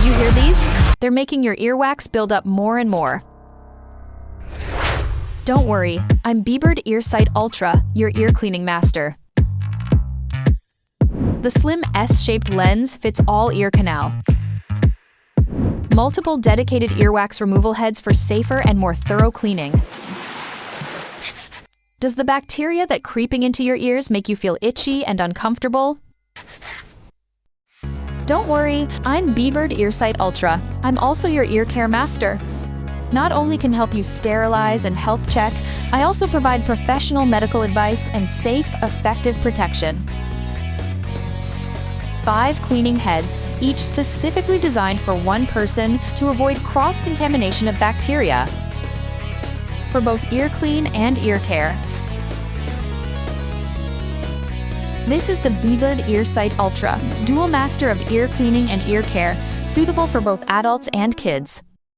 you hear these? They're making your earwax build up more and more. Don't worry, I'm Bebird EarSight Ultra, your ear cleaning master. The slim S-shaped lens fits all ear canal. Multiple dedicated earwax removal heads for safer and more thorough cleaning. Does the bacteria that creeping into your ears make you feel itchy and uncomfortable? Don't worry, I'm Bebird EarSight Ultra. I'm also your ear care master. Not only can help you sterilize and health check, I also provide professional medical advice and safe, effective protection. 5 cleaning heads, each specifically designed for one person to avoid cross-contamination of bacteria. For both ear clean and ear care. This is the Bebird EarSight Ultra, dual master of ear cleaning and ear care, suitable for both adults and kids.